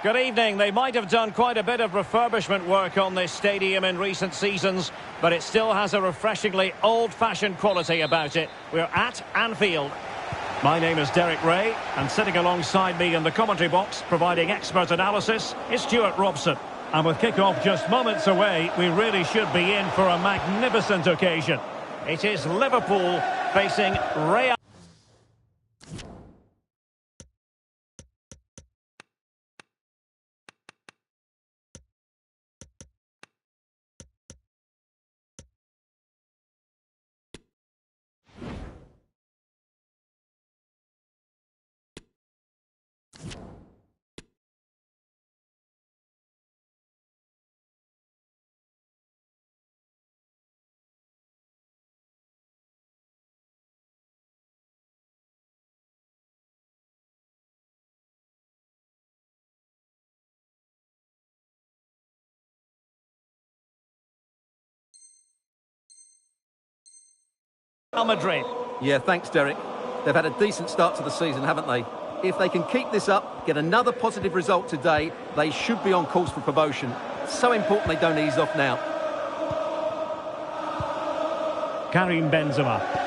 Good evening. They might have done quite a bit of refurbishment work on this stadium in recent seasons, but it still has a refreshingly old-fashioned quality about it. We're at Anfield. My name is Derek Ray, and sitting alongside me in the commentary box, providing expert analysis, is Stuart Robson. And with kick-off just moments away, we really should be in for a magnificent occasion. It is Liverpool facing Real Madrid. Yeah, thanks, Derek. They've had a decent start to the season, haven't they? If they can keep this up, get another positive result today, they should be on course for promotion. It's so important they don't ease off now. Karim Benzema.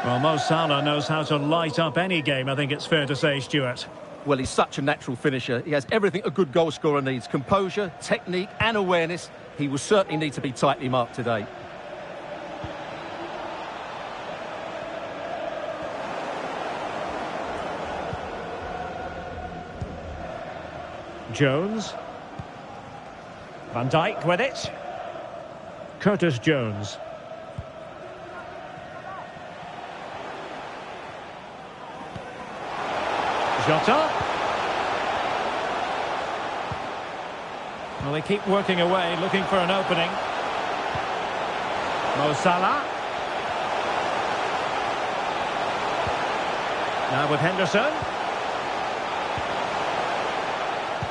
Well, Mo Salah knows how to light up any game, I think it's fair to say, Stuart. Well, he's such a natural finisher. He has everything a good goal scorer needs. Composure, technique and awareness. He will certainly need to be tightly marked today. Jones. Van Dijk with it. Curtis Jones. Jota. Well, they keep working away, looking for an opening. Mo Salah. Now with Henderson.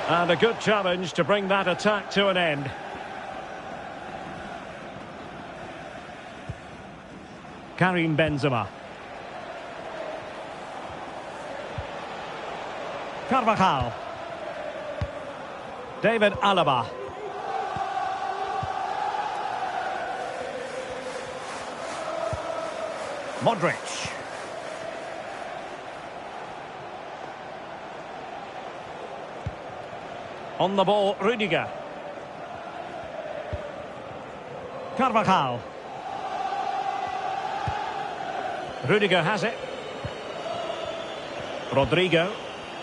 And a good challenge to bring that attack to an end. Karim Benzema. Carvajal. David Alaba. Modric. On the ball, Rudiger. Carvajal. Rudiger has it. Rodrigo.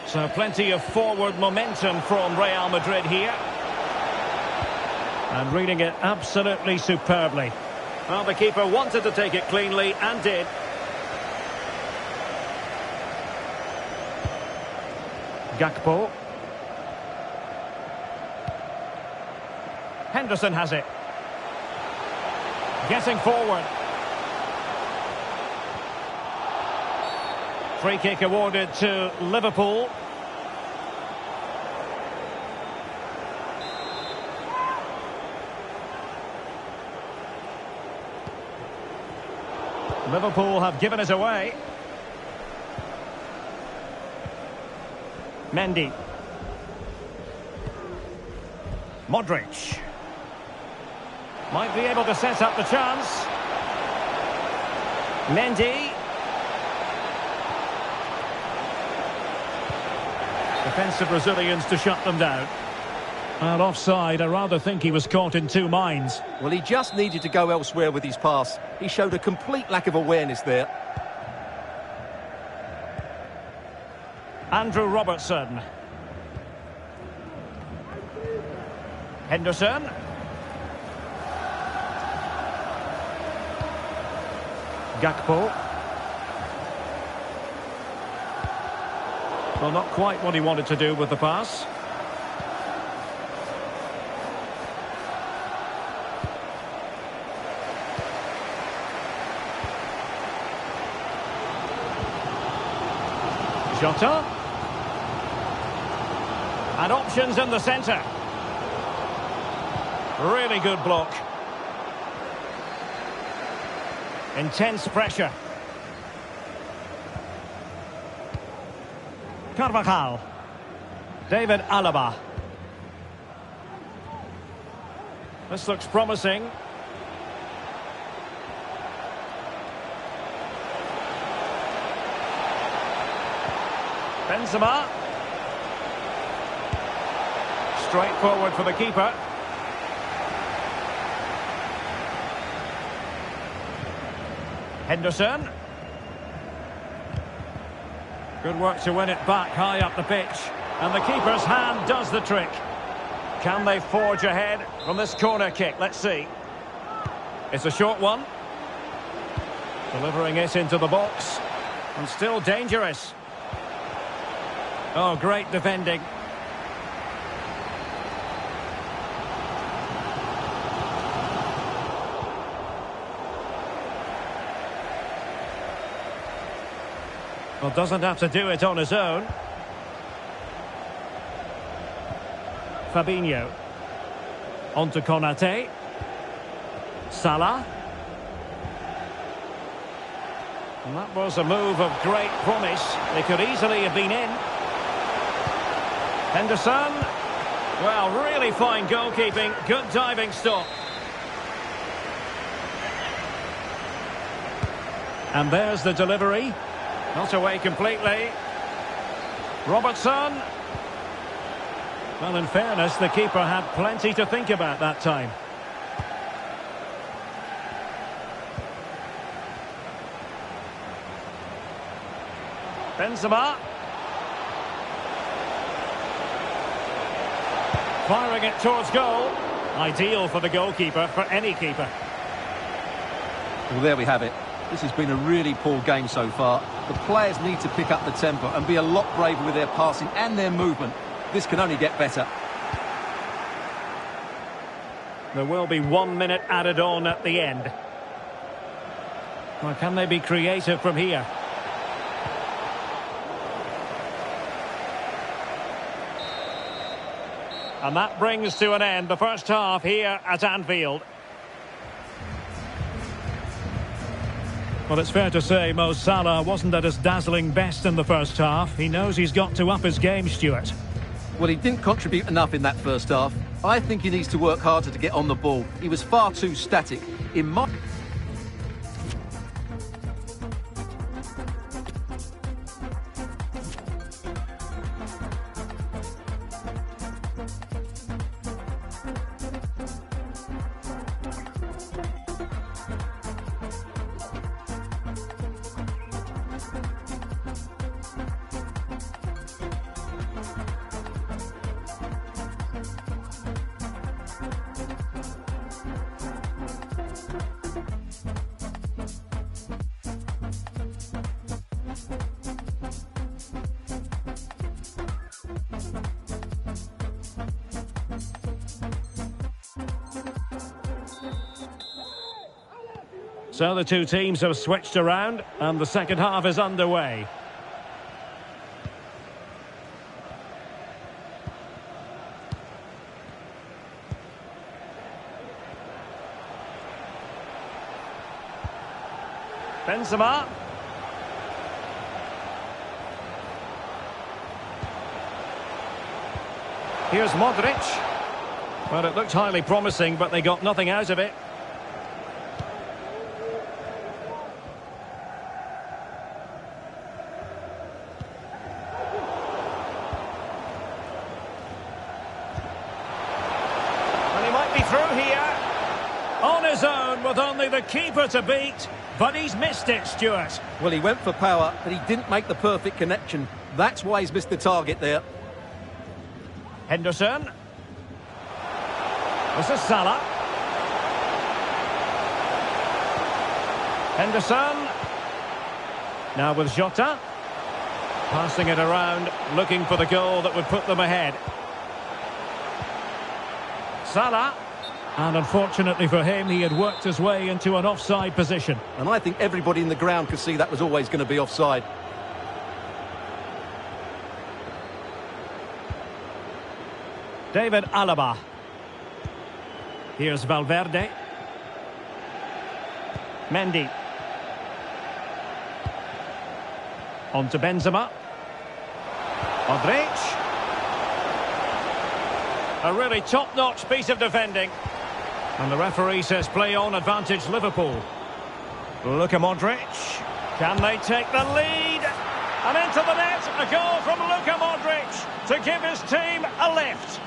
So plenty of forward momentum from Real Madrid here. And reading it absolutely superbly. Well, the keeper wanted to take it cleanly and did. Gakpo. Henderson has it. Getting forward. Free kick awarded to Liverpool. Liverpool have given it away. Mendy. Modric. Might be able to set up the chance. Mendy. Defensive Brazilians to shut them down. And offside, I rather think he was caught in two minds. Well, he just needed to go elsewhere with his pass. He showed a complete lack of awareness there. Andrew Robertson. Henderson. Gakpo. Well, not quite what he wanted to do with the pass. Jota. And options in the centre. Really good block. Intense pressure. Carvajal. David Alaba. This looks promising. Benzema. Straight forward for the keeper. Henderson. Good work to win it back high up the pitch. And the keeper's hand does the trick. Can they forge ahead from this corner kick? Let's see. It's a short one. Delivering it into the box. And still dangerous. Oh, great defending. Well, doesn't have to do it on his own. Fabinho. On to Konate. Salah. And that was a move of great promise. They could easily have been in. Henderson. Well, really fine goalkeeping. Good diving stop. And there's the delivery. Not away completely. Robertson. Well, in fairness, the keeper had plenty to think about that time. Benzema. Firing it towards goal. Ideal for the goalkeeper, for any keeper. Well, there we have it. This has been a really poor game so far. The players need to pick up the tempo and be a lot braver with their passing and their movement. This can only get better. There will be 1 minute added on at the end. Well, can they be creative from here? And that brings to an end the first half here at Anfield. Well, it's fair to say Mo Salah wasn't at his dazzling best in the first half. He knows he's got to up his game, Stuart. Well, he didn't contribute enough in that first half. I think he needs to work harder to get on the ball. He was far too static. In my... So the two teams have switched around and the second half is underway. Benzema. Here's Modric. Well, it looked highly promising, but they got nothing out of it. On his own with only the keeper to beat, but he's missed it, Stuart. Well, he went for power, but he didn't make the perfect connection. That's why he's missed the target there. Henderson. This is Salah. Henderson. Now with Jota. Passing it around, looking for the goal that would put them ahead. Salah. And unfortunately for him, he had worked his way into an offside position. And I think everybody in the ground could see that was always going to be offside. David Alaba. Here's Valverde. Mendy. On to Benzema. Modric. A really top-notch piece of defending. And the referee says play on, advantage Liverpool. Luka Modric. Can they take the lead? And into the net, a goal from Luka Modric to give his team a lift.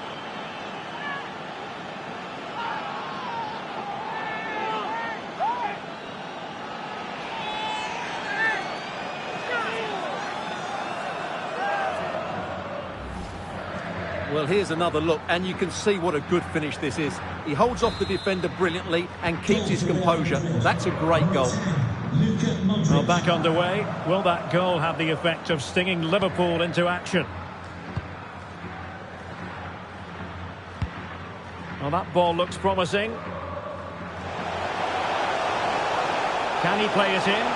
Well, here's another look, and you can see what a good finish this is. He holds off the defender brilliantly and keeps his composure. That's a great goal. Well, back underway. Will that goal have the effect of stinging Liverpool into action? Well, that ball looks promising. Can he play it in?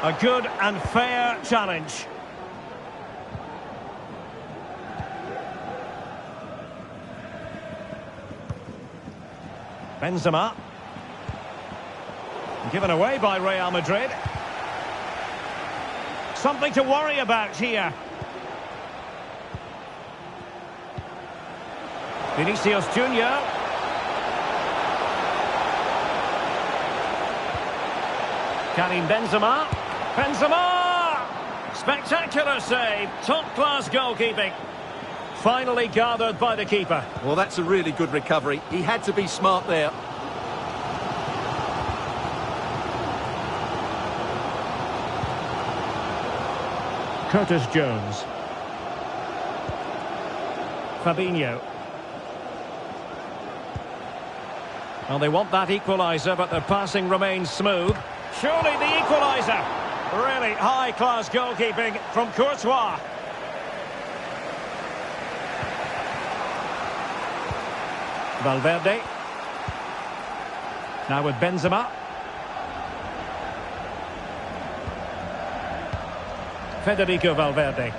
A good and fair challenge. Benzema. Given away by Real Madrid. Something to worry about here. Vinicius Junior. Karim Benzema. Benzema! Spectacular save. Top-class goalkeeping. Finally gathered by the keeper. Well, that's a really good recovery. He had to be smart there. Curtis Jones. Fabinho. Well, they want that equaliser, but the passing remains smooth. Surely the equaliser. Really high-class goalkeeping from Courtois. Valverde. Now with Benzema. Federico Valverde.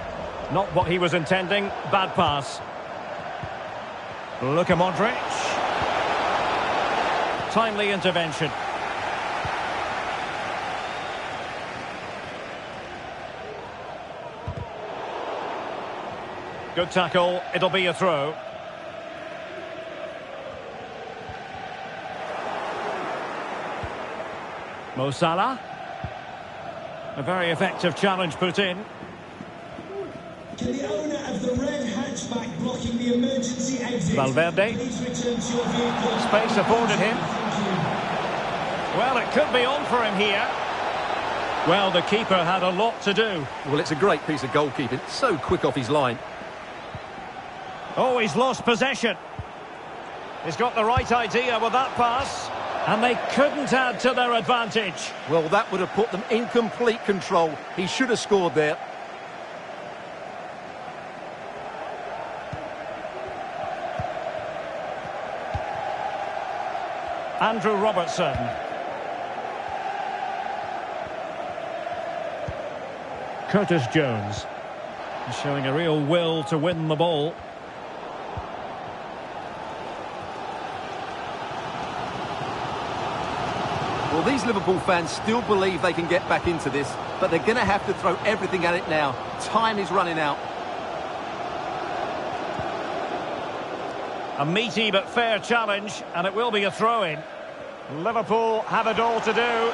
Not what he was intending. Bad pass. Luka Modric. Timely intervention. Good tackle. It'll be a throw. Mo Salah. A very effective challenge put in. Can the owner of the red hatchback blocking the emergency exit Valverde. please return to your vehicle? Space afforded him. Well, it could be on for him here. Well, the keeper had a lot to do. Well, it's a great piece of goalkeeping. So quick off his line. Oh, he's lost possession. He's got the right idea with that pass. And they couldn't add to their advantage. Well, that would have put them in complete control. He should have scored there. Andrew Robertson. Curtis Jones. He's showing a real will to win the ball. Well, these Liverpool fans still believe they can get back into this, but they're going to have to throw everything at it now. Time is running out. A meaty but fair challenge, and it will be a throw-in. Liverpool have it all to do.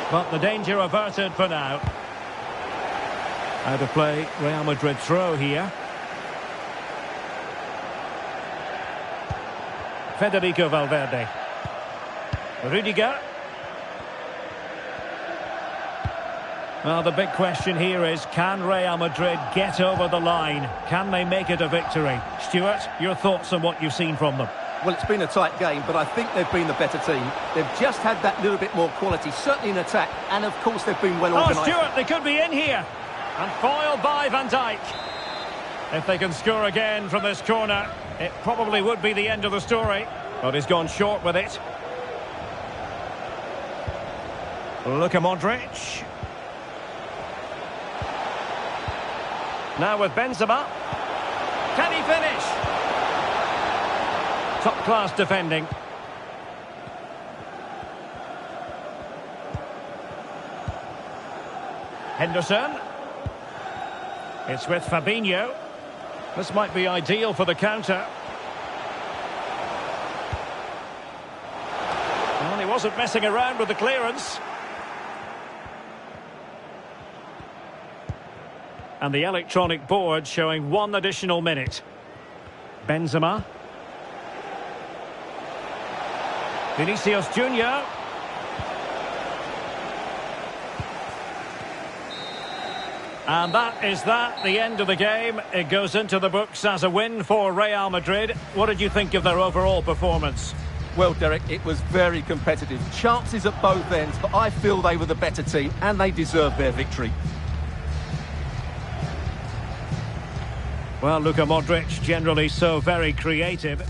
But the danger averted for now. Out of play, Real Madrid throw here. Federico Valverde. Rudiger. Well, the big question here is, can Real Madrid get over the line? Can they make it a victory? Stuart, your thoughts on what you've seen from them? Well, it's been a tight game, but I think they've been the better team. They've just had that little bit more quality, certainly in attack, and of course they've been well organised. Oh, Stuart, they could be in here. And foiled by Van Dijk. If they can score again from this corner, it probably would be the end of the story. But he's gone short with it. Luka Modric. Now with Benzema. Can he finish? Top-class defending. Henderson. It's with Fabinho. This might be ideal for the counter. Well, he wasn't messing around with the clearance. And the electronic board showing 1 additional minute. Benzema. Vinicius Junior. And that is the end of the game. It goes into the books as a win for Real Madrid. What did you think of their overall performance? Well, Derek, it was very competitive. Chances at both ends, but I feel they were the better team and they deserved their victory. Well, Luka Modric, generally so very creative.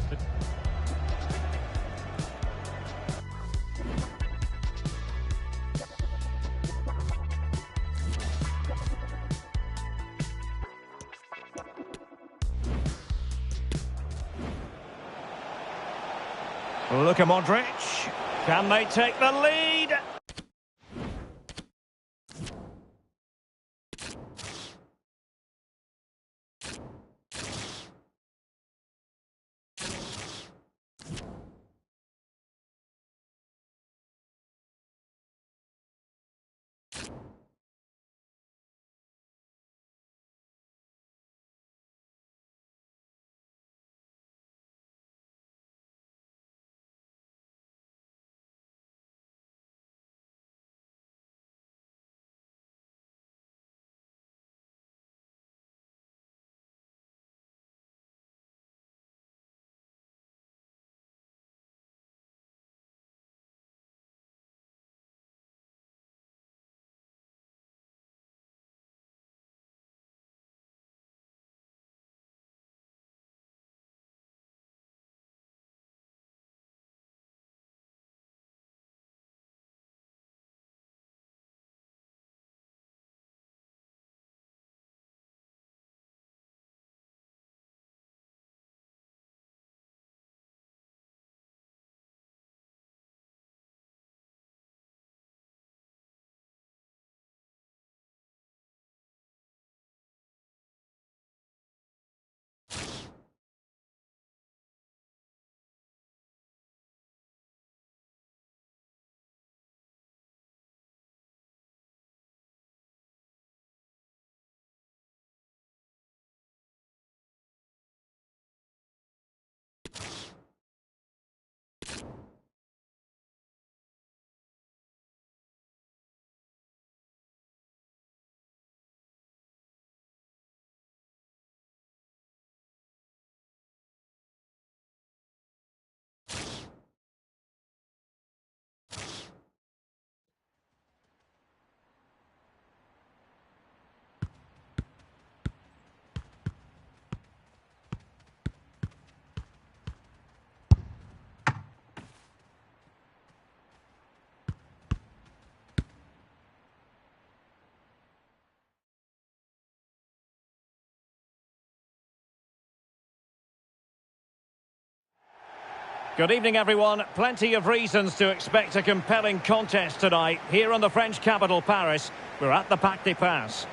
Luka Modric, can they take the lead? Good evening, everyone. Plenty of reasons to expect a compelling contest tonight here in the French capital, Paris. We're at the Parc des Princes.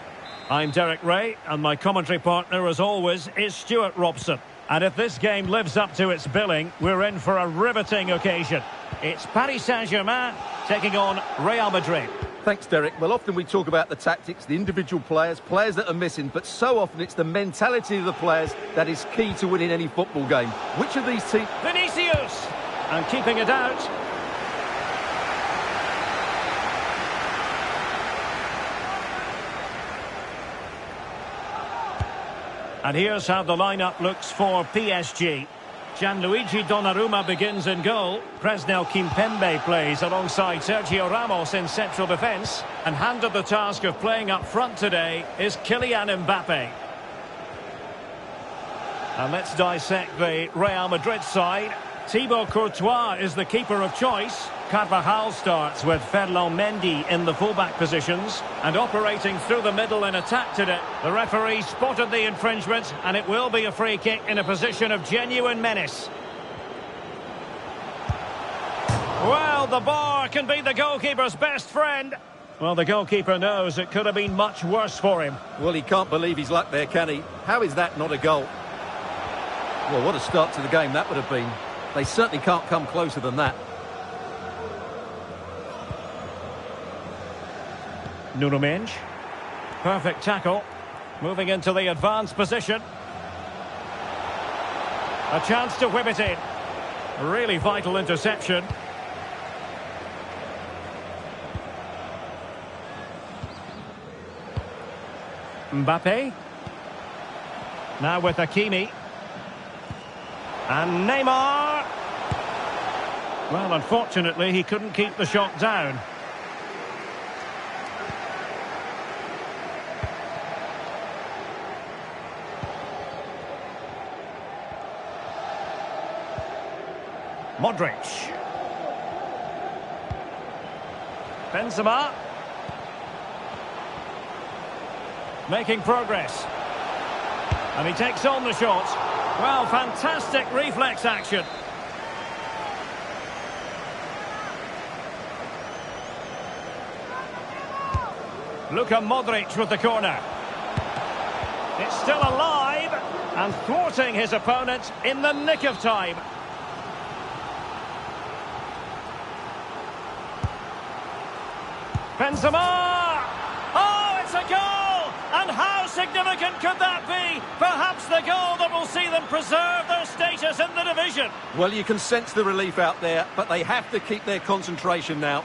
I'm Derek Ray, and my commentary partner, as always, is Stuart Robson. And if this game lives up to its billing, we're in for a riveting occasion. It's Paris Saint-Germain taking on Real Madrid. Thanks, Derek. Well, often we talk about the tactics, the individual players that are missing, but so often it's the mentality of the players that is key to winning any football game. Which of these teams... Vinicius! And keeping it out. And here's how the lineup looks for PSG. Gianluigi Donnarumma begins in goal. Presnel Kimpembe plays alongside Sergio Ramos in central defence. And handed the task of playing up front today is Kylian Mbappe. And let's dissect the Real Madrid side. Thibaut Courtois is the keeper of choice. Carvajal starts with Ferland Mendy in the fullback positions and operating through the middle in attack today. The referee spotted the infringement and it will be a free kick in a position of genuine menace. Well, the bar can be the goalkeeper's best friend. Well, the goalkeeper knows it could have been much worse for him. Well, he can't believe his luck there, can he? How is that not a goal? Well, what a start to the game that would have been. They certainly can't come closer than that. Nuno Mendes. Perfect tackle. Moving into the advanced position. A chance to whip it in. A really vital interception. Mbappe. Now with Hakimi. And Neymar. Well, unfortunately, he couldn't keep the shot down. Modric. Benzema. Making progress. And he takes on the shot. Well, fantastic reflex action. Luka Modric with the corner. It's still alive and thwarting his opponent in the nick of time. Benzema! Oh, it's a goal! And how significant could that be? Perhaps the goal that will see them preserve their status in the division. Well, you can sense the relief out there, but they have to keep their concentration now.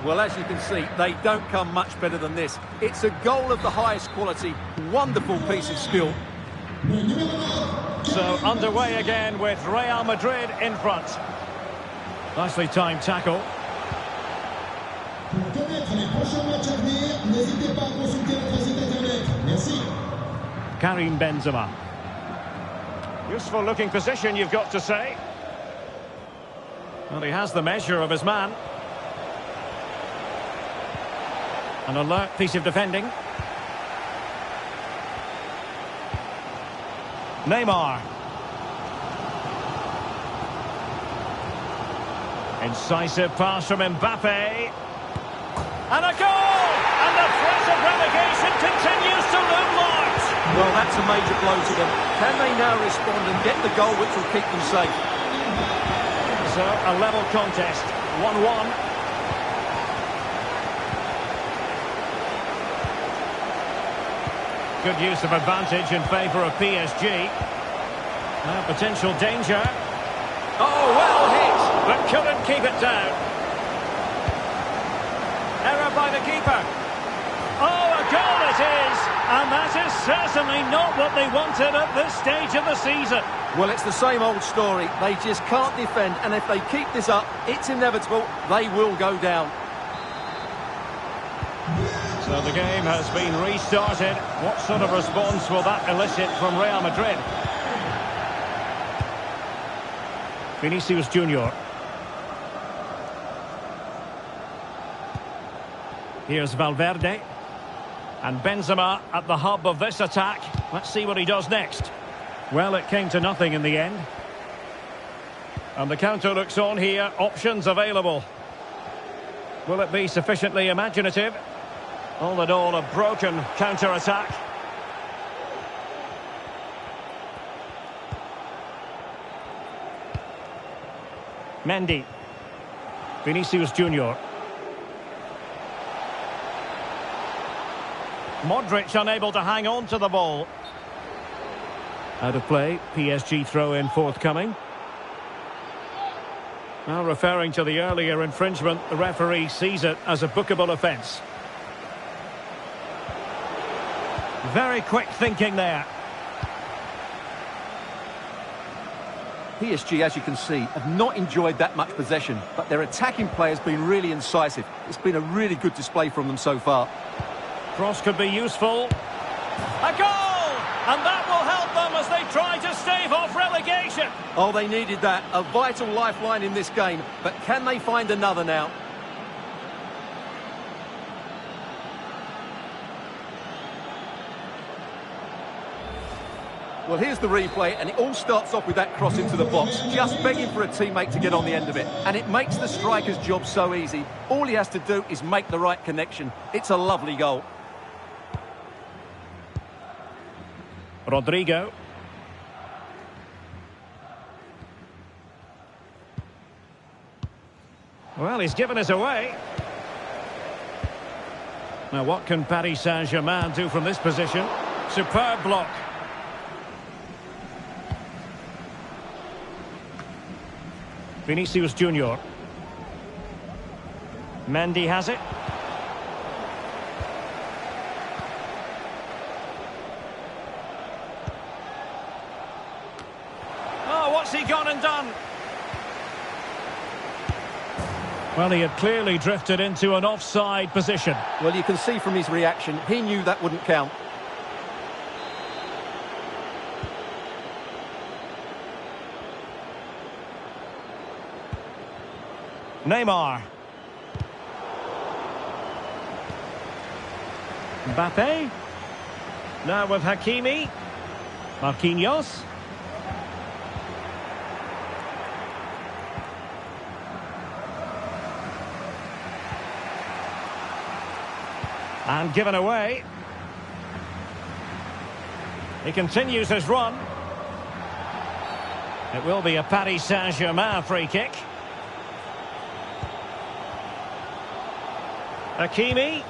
Well, as you can see, they don't come much better than this. It's a goal of the highest quality. Wonderful piece of skill. So underway again with Real Madrid in front. Nicely timed tackle. Karim Benzema. Useful looking position, you've got to say. Well, he has the measure of his man. An alert piece of defending. Neymar. Incisive pass from Mbappe. And a goal! And the threat of relegation continues to loom large. Well, that's a major blow to them. Can they now respond and get the goal which will keep them safe? So, a level contest. 1-1. Good use of advantage in favour of PSG. Potential danger. Oh, well hit, but couldn't keep it down. Error by the keeper. Oh, a goal it is! And that is certainly not what they wanted at this stage of the season. Well, it's the same old story. They just can't defend, and if they keep this up, it's inevitable. They will go down. So the game has been restarted. What sort of response will that elicit from Real Madrid? Vinicius Junior. Here's Valverde. And Benzema at the hub of this attack. Let's see what he does next. Well, it came to nothing in the end. And the counter looks on here. Options available. Will it be sufficiently imaginative? All in all, a broken counter-attack. Mendy. Vinicius Junior. Modric unable to hang on to the ball. Out of play, PSG throw-in forthcoming. Now referring to the earlier infringement, the referee sees it as a bookable offence. Very quick thinking there. PSG, as you can see, have not enjoyed that much possession, but their attacking play has been really incisive. It's been a really good display from them so far. Cross could be useful. A goal! And that will help them as as they try to stave off relegation. Oh, they needed that. A vital lifeline in this game. But can they find another now? Well, here's the replay, and it all starts off with that cross into the box, just begging for a teammate to get on the end of it. And it makes the striker's job so easy. All he has to do is make the right connection. It's a lovely goal. Rodrigo. Well, he's given us away. Now, what can Paris Saint-Germain do from this position? Superb block. Vinicius Junior. Mendy has it. Oh, what's he gone and done? Well, he had clearly drifted into an offside position. Well, you can see from his reaction, he knew that wouldn't count. Neymar. Mbappe. Now with Hakimi. Marquinhos. And given away. He continues his run. It will be a Paris Saint-Germain free kick. Hakimi.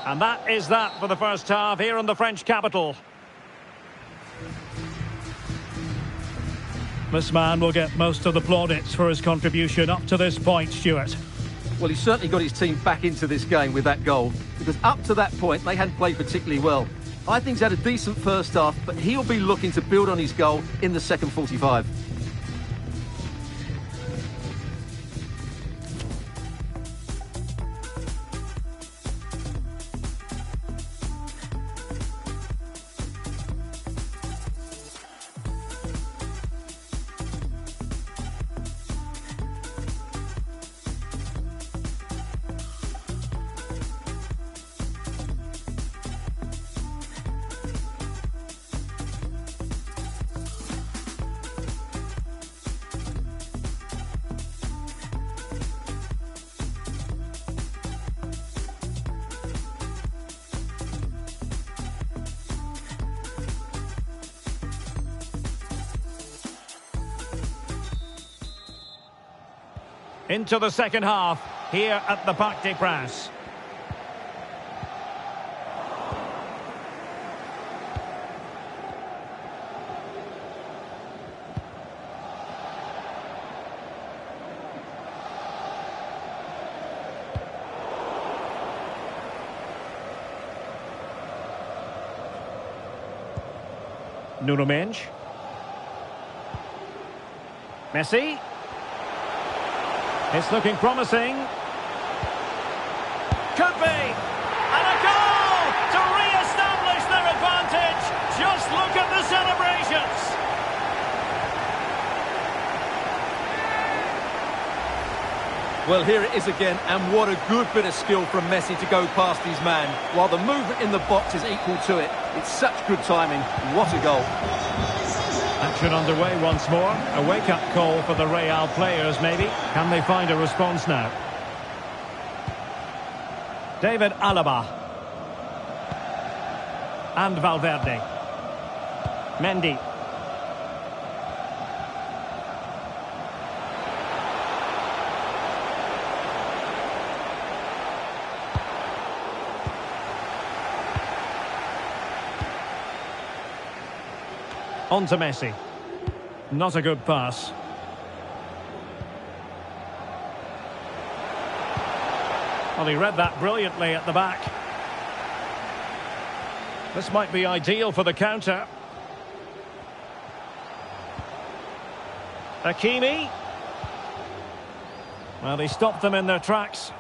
And that is that for the first half here in the French capital. This man will get most of the plaudits for his contribution up to this point, Stuart. Well, he certainly got his team back into this game with that goal, because up to that point, they hadn't played particularly well. I think he's had a decent first half, but he'll be looking to build on his goal in the second 45. Into the second half, here at the Parc des Princes. Nuno Mendes. Messi. It's looking promising. Could be. And a goal to re-establish their advantage. Just look at the celebrations. Well, here it is again, and what a good bit of skill from Messi to go past his man, while the movement in the box is equal to it. It's such good timing. What a goal. Action underway once more. A wake-up call for the Real players, maybe. Can they find a response now? David Alaba. And Valverde. Mendy. On to Messi. Not a good pass. Well, he read that brilliantly at the back. This might be ideal for the counter. Hakimi. Well, he stopped them in their tracks.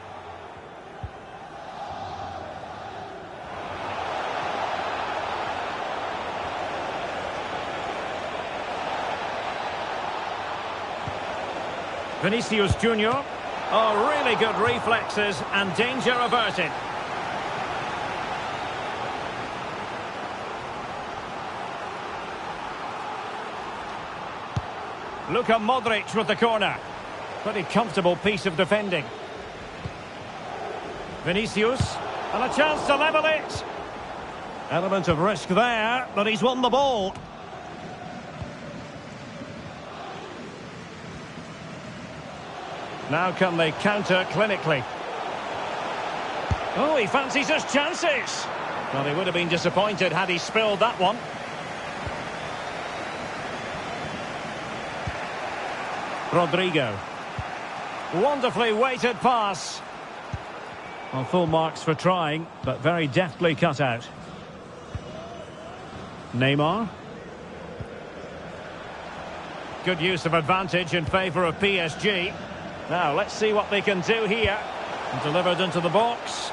Vinicius Junior. Oh, really good reflexes and danger averted. Luka Modric with the corner. Pretty comfortable piece of defending. Vinicius, and a chance to level it. Element of risk there, but he's won the ball. Now can they counter clinically? Oh, he fancies his chances. Well, he would have been disappointed had he spilled that one. Rodrigo. Wonderfully weighted pass. Well, full marks for trying, but very deftly cut out. Neymar. Good use of advantage in favour of PSG. Now, let's see what they can do here. And delivered into the box.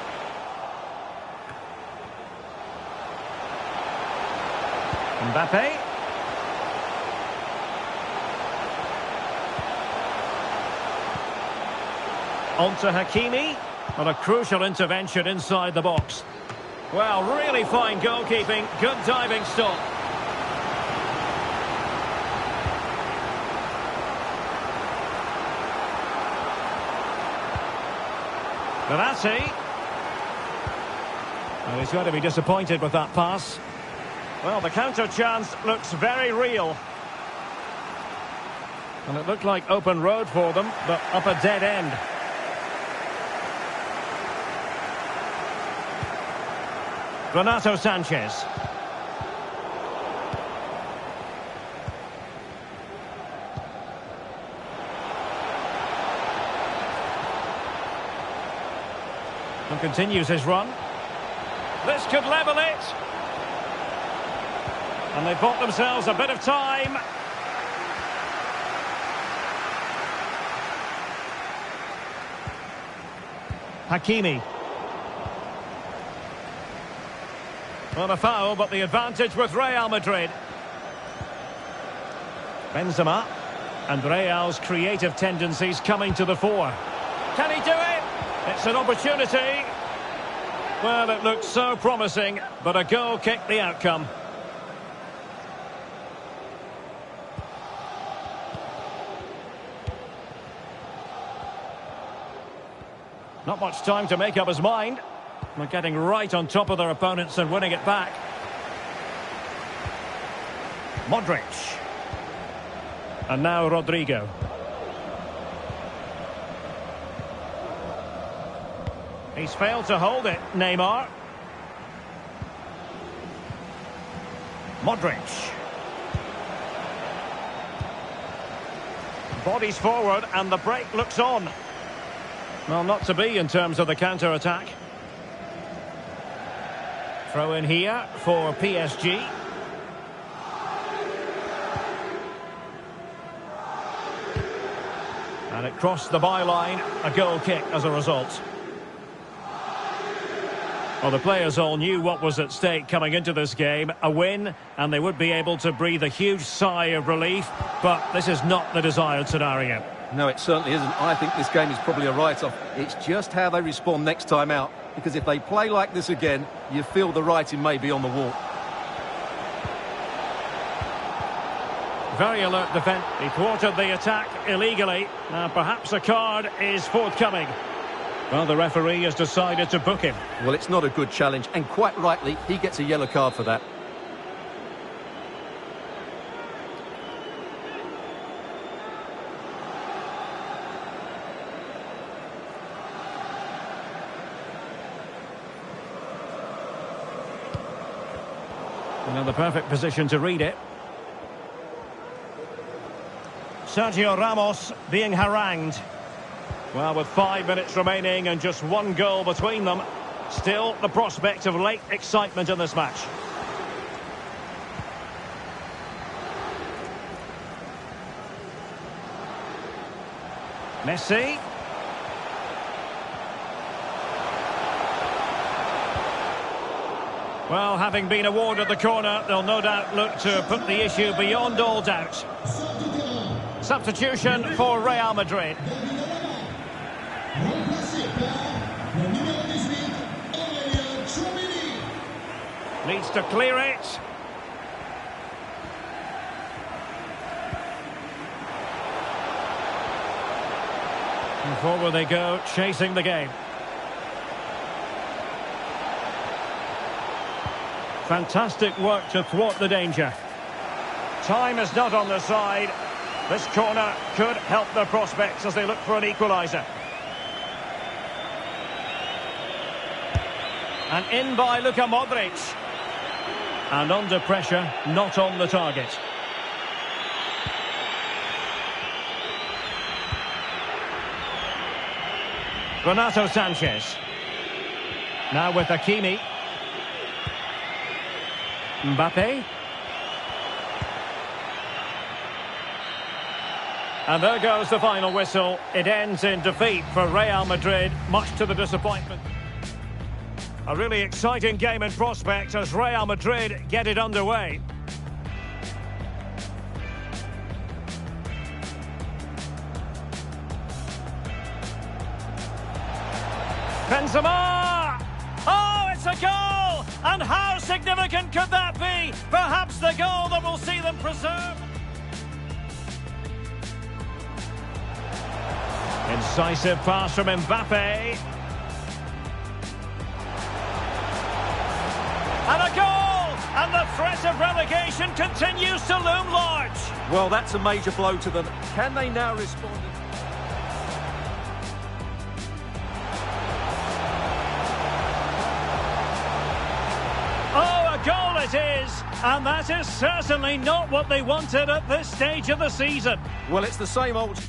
Mbappe. On to Hakimi. Well, a crucial intervention inside the box. Well, really fine goalkeeping. Good diving stop. Verratti. Well, he's going to be disappointed with that pass. Well, the counter chance looks very real. And it looked like open road for them, but up a dead end. Renato Sanchez. And continues his run. This could level it. And they've bought themselves a bit of time. Hakimi. Well, a foul, but the advantage with Real Madrid. Benzema. And Real's creative tendencies coming to the fore. Can he do it? It's an opportunity. Well, it looked so promising, but a goal kicked the outcome. Not much time to make up his mind. They're getting right on top of their opponents and winning it back. Modric. And now Rodrigo. He's failed to hold it, Neymar. Modric. Bodies forward and the break looks on. Well, not to be in terms of the counter-attack. Throw in here for PSG. And it crossed the byline, a goal kick as a result. Well, the players all knew what was at stake coming into this game. A win, and they would be able to breathe a huge sigh of relief. But this is not the desired scenario. No, it certainly isn't. I think this game is probably a write-off. It's just how they respond next time out. Because if they play like this again, you feel the writing may be on the wall. Very alert defence. He thwarted the attack illegally. Now, perhaps a card is forthcoming. Well, the referee has decided to book him. Well, it's not a good challenge, and quite rightly, he gets a yellow card for that. And in the perfect position to read it. Sergio Ramos being harangued. Well, with 5 minutes remaining and just one goal between them, still the prospect of late excitement in this match. Messi. Well, having been awarded the corner, they'll no doubt look to put the issue beyond all doubt. Substitution for Real Madrid. Needs to clear it. And forward they go, chasing the game. Fantastic work to thwart the danger. Time is not on their side. This corner could help their prospects as they look for an equaliser. And in by Luka Modric. And under pressure, not on the target. Renato Sanchez. Now with Hakimi. Mbappe. And there goes the final whistle. It ends in defeat for Real Madrid, much to the disappointment. A really exciting game in prospect as Real Madrid get it underway. Benzema! Oh, it's a goal! And how significant could that be? Perhaps the goal that will see them preserve. Incisive pass from Mbappe. And a goal! And the threat of relegation continues to loom large. Well, that's a major blow to them. Can they now respond? Oh, a goal it is! And that is certainly not what they wanted at this stage of the season. Well, it's the same old...